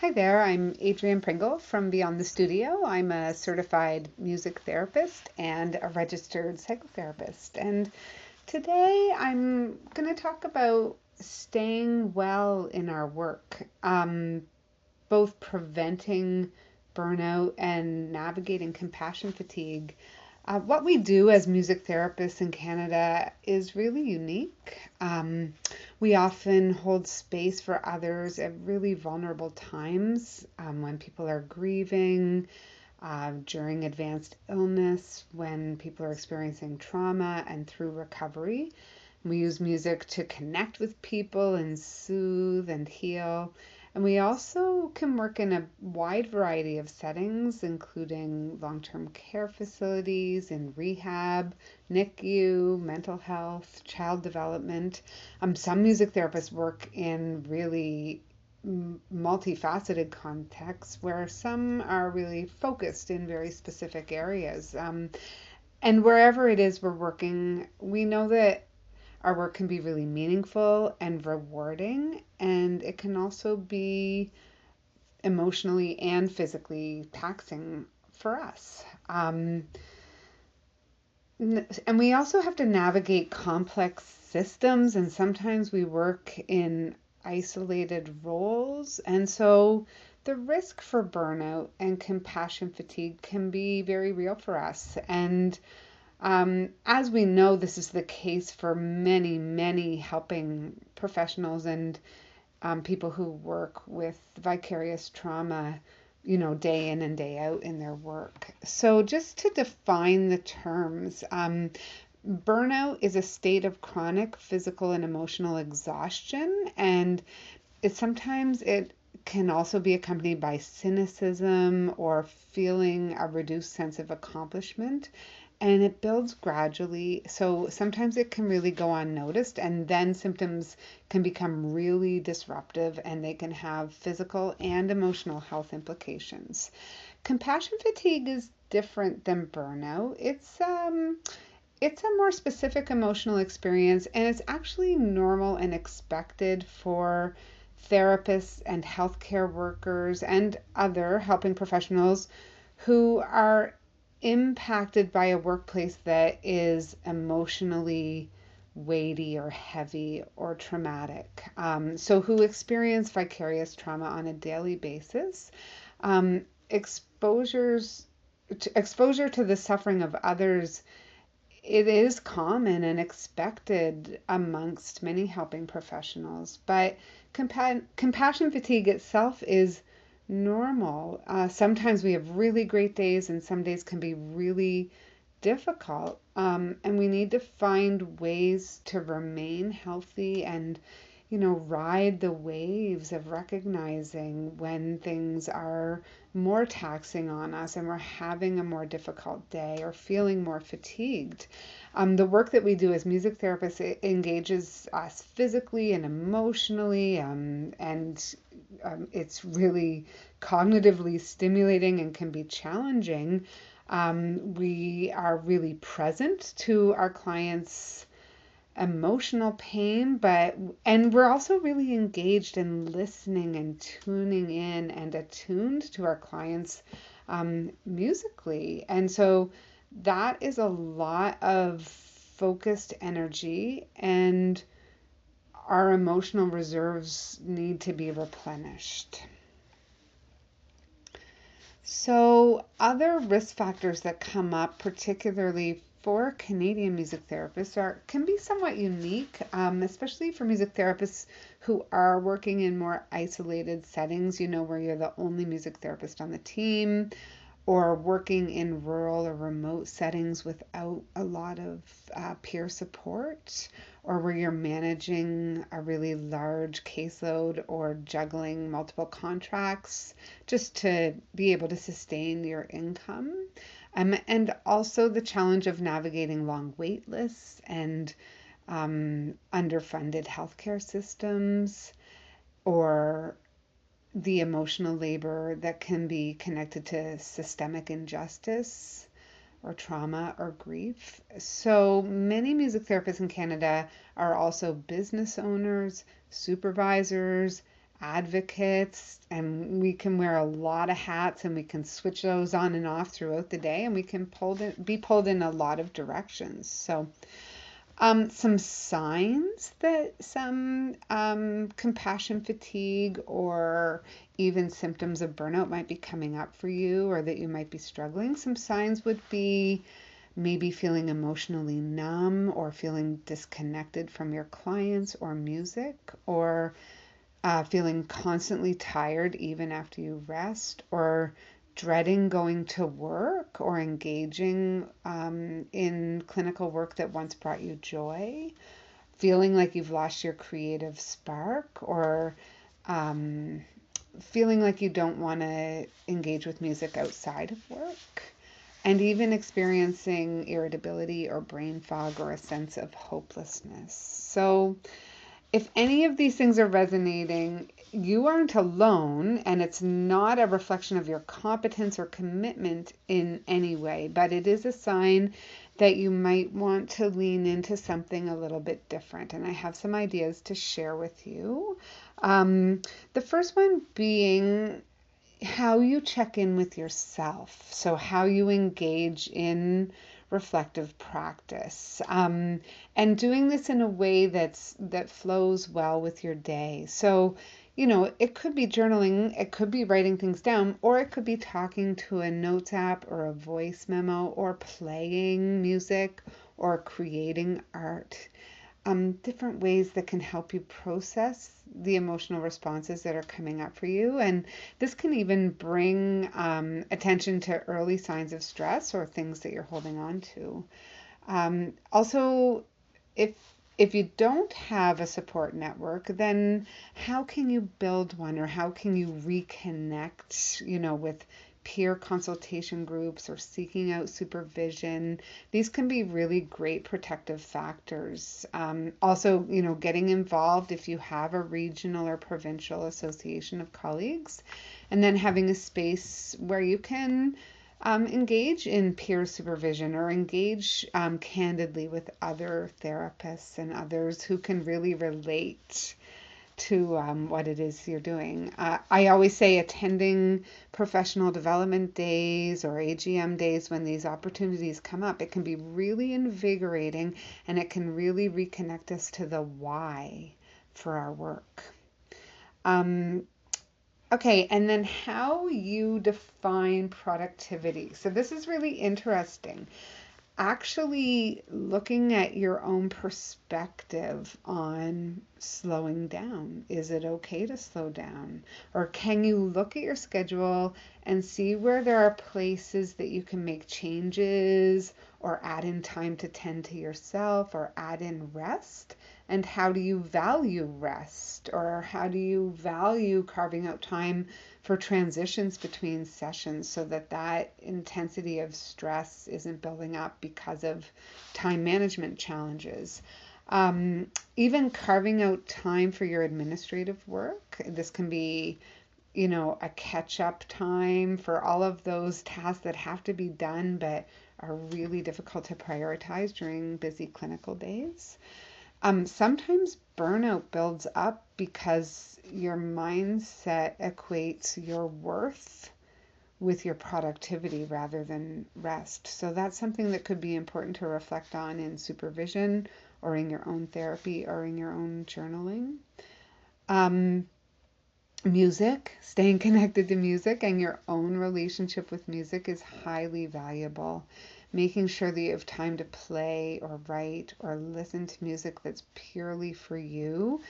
Hi there, I'm Adrienne Pringle from Beyond the Studio. I'm a certified music therapist and a registered psychotherapist. And today I'm going to talk about staying well in our work, both preventing burnout and navigating compassion fatigue. What we do as music therapists in Canada is really unique. We often hold space for others at really vulnerable times when people are grieving, during advanced illness, when people are experiencing trauma, and through recovery. We use music to connect with people and soothe and heal. And we also can work in a wide variety of settings, including long term care facilities, in rehab, NICU, mental health, child development. Some music therapists work in really multifaceted contexts where some are really focused in very specific areas. And wherever it is we're working, we know that our work can be really meaningful and rewarding, and it can also be emotionally and physically taxing for us. And we also have to navigate complex systems, and sometimes we work in isolated roles. And so the risk for burnout and compassion fatigue can be very real for us. And as we know, this is the case for many, many helping professionals and people who work with vicarious trauma, day in and day out in their work. So, just to define the terms, burnout is a state of chronic physical and emotional exhaustion, and it can also be accompanied by cynicism or feeling a reduced sense of accomplishment, and it builds gradually. So sometimes it can really go unnoticed, and then symptoms can become really disruptive and they can have physical and emotional health implications. Compassion fatigue is different than burnout. It's a more specific emotional experience, and it's actually normal and expected for therapists and healthcare workers and other helping professionals who are impacted by a workplace that is emotionally weighty or heavy or traumatic. So, who experience vicarious trauma on a daily basis. Um, exposure to the suffering of others, it is common and expected amongst many helping professionals, but compassion fatigue itself is normal. Sometimes we have really great days, and some days can be really difficult. And we need to find ways to remain healthy and, ride the waves of recognizing when things are more taxing on us and we're having a more difficult day or feeling more fatigued. The work that we do as music therapists, it engages us physically and emotionally, and it's really cognitively stimulating and can be challenging. We are really present to our clients' emotional pain, and we're also really engaged in listening and tuning in and attuned to our clients musically. And so that is a lot of focused energy, and our emotional reserves need to be replenished. So, other risk factors that come up, particularly for Canadian music therapists, can be somewhat unique, especially for music therapists who are working in more isolated settings, where you're the only music therapist on the team, or working in rural or remote settings without a lot of peer support, or where you're managing a really large caseload or juggling multiple contracts just to be able to sustain your income. And also the challenge of navigating long wait lists and underfunded healthcare systems, or the emotional labor that can be connected to systemic injustice or trauma or grief. So many music therapists in Canada are also business owners, supervisors, advocates, and we can wear a lot of hats, and we can switch those on and off throughout the day, and we can be pulled in a lot of directions. So some signs that some compassion fatigue or even symptoms of burnout might be coming up for you, or that you might be struggling. Some signs would be maybe feeling emotionally numb, or feeling disconnected from your clients or music, or feeling constantly tired even after you rest, or dreading going to work, or engaging in clinical work that once brought you joy, feeling like you've lost your creative spark, or um, feeling like you don't want to engage with music outside of work, and even experiencing irritability or brain fog or a sense of hopelessness. So, if any of these things are resonating, you aren't alone, and it's not a reflection of your competence or commitment in any way, but it is a sign that you might want to lean into something a little bit different. And I have some ideas to share with you. The first one being how you check in with yourself. So, how you engage in reflective practice, and doing this in a way that flows well with your day. So, it could be journaling, it could be writing things down, or it could be talking to a notes app or a voice memo, or playing music, or creating art. Different ways that can help you process the emotional responses that are coming up for you. And this can even bring attention to early signs of stress or things that you're holding on to. Also, if if you don't have a support network, then how can you build one, or how can you reconnect, with peer consultation groups or seeking out supervision? These can be really great protective factors. Also, getting involved if you have a regional or provincial association of colleagues, and then having a space where you can engage in peer supervision, or engage candidly with other therapists and others who can really relate to what it is you're doing. I always say attending professional development days or AGM days, when these opportunities come up, it can be really invigorating, and it can really reconnect us to the why for our work. Um, Okay, and then how you define productivity. So this is really interesting. Actually looking at your own perspective on slowing down. Is it okay to slow down? Or can you look at your schedule and see where there are places that you can make changes, or add in time to tend to yourself, or add in rest? And how do you value rest? Or how do you value carving out time for transitions between sessions, so that that intensity of stress isn't building up because of time management challenges? Even carving out time for your administrative work. This can be, a catch up time for all of those tasks that have to be done but are really difficult to prioritize during busy clinical days. Sometimes burnout builds up because your mindset equates your worth with your productivity rather than rest. So that's something that could be important to reflect on in supervision, or in your own therapy, or in your own journaling. Um, Music, staying connected to music and your own relationship with music is highly valuable. Making sure that you have time to play or write or listen to music that's purely for you,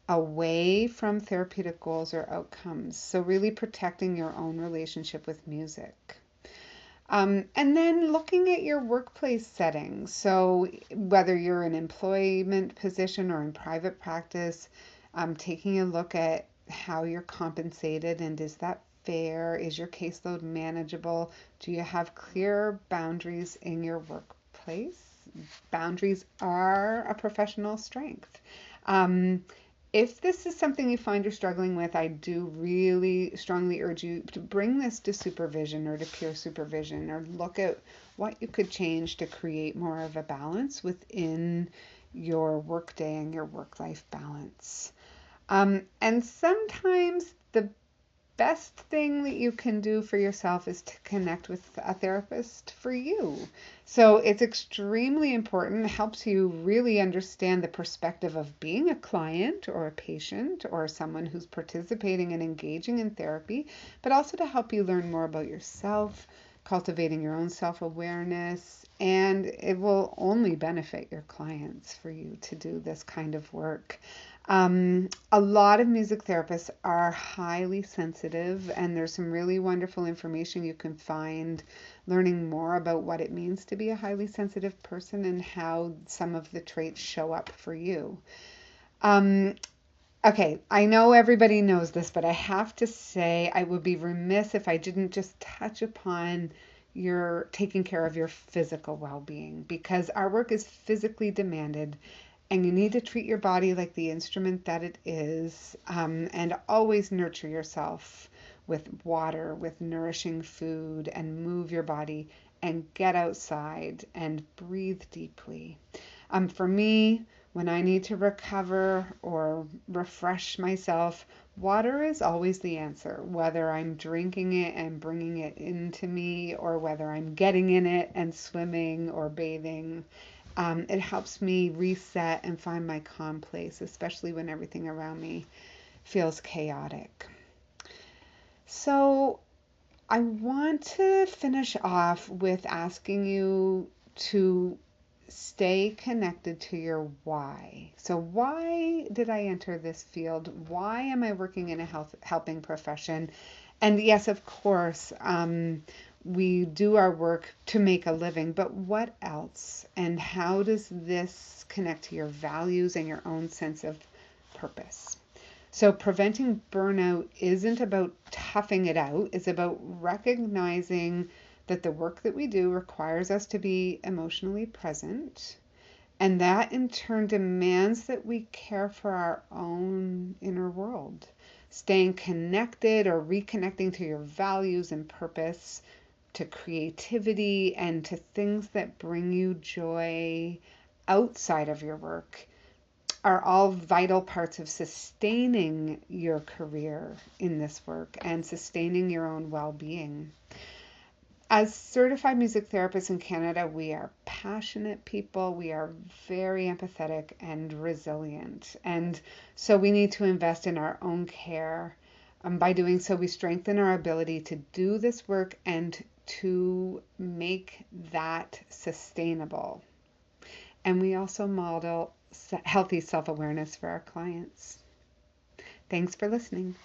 away from therapeutic goals or outcomes. So, really protecting your own relationship with music. And then looking at your workplace settings. So, whether you're in employment position or in private practice, taking a look at how you're compensated, and is that fair? Is your caseload manageable? Do you have clear boundaries in your workplace? Boundaries are a professional strength. Um, if this is something you find you're struggling with, I do really strongly urge you to bring this to supervision, or to peer supervision, or look at what you could change to create more of a balance within your workday and your work-life balance. And sometimes the best thing that you can do for yourself is to connect with a therapist for you. So it's extremely important. It helps you really understand the perspective of being a client or a patient or someone who's participating and engaging in therapy, but also to help you learn more about yourself, cultivating your own self awareness. And it will only benefit your clients for you to do this kind of work. A lot of music therapists are highly sensitive, and there's some really wonderful information you can find learning more about what it means to be a highly sensitive person and how some of the traits show up for you. Um, okay, I know everybody knows this, but I have to say I would be remiss if I didn't just touch upon your taking care of your physical well-being because our work is physically demanded and you need to treat your body like the instrument that it is, and always nurture yourself with water, with nourishing food, and move your body and get outside and breathe deeply. For me, when I need to recover or refresh myself, water is always the answer, whether I'm drinking it and bringing it into me or whether I'm getting in it and swimming or bathing. It helps me reset and find my calm place, especially when everything around me feels chaotic. So, I want to finish off with asking you to stay connected to your why. So, why did I enter this field? Why am I working in a helping profession? And yes, of course, we do our work to make a living, but what else? And how does this connect to your values and your own sense of purpose? So, preventing burnout isn't about toughing it out, it's about recognizing that the work that we do requires us to be emotionally present. And that in turn demands that we care for our own inner world. Staying connected or reconnecting to your values and purpose, to creativity, and to things that bring you joy outside of your work are all vital parts of sustaining your career in this work and sustaining your own well being. As certified music therapists in Canada, we are passionate people. We are very empathetic and resilient. And so we need to invest in our own care. By doing so, we strengthen our ability to do this work and to make that sustainable. And we also model healthy self awareness for our clients. Thanks for listening.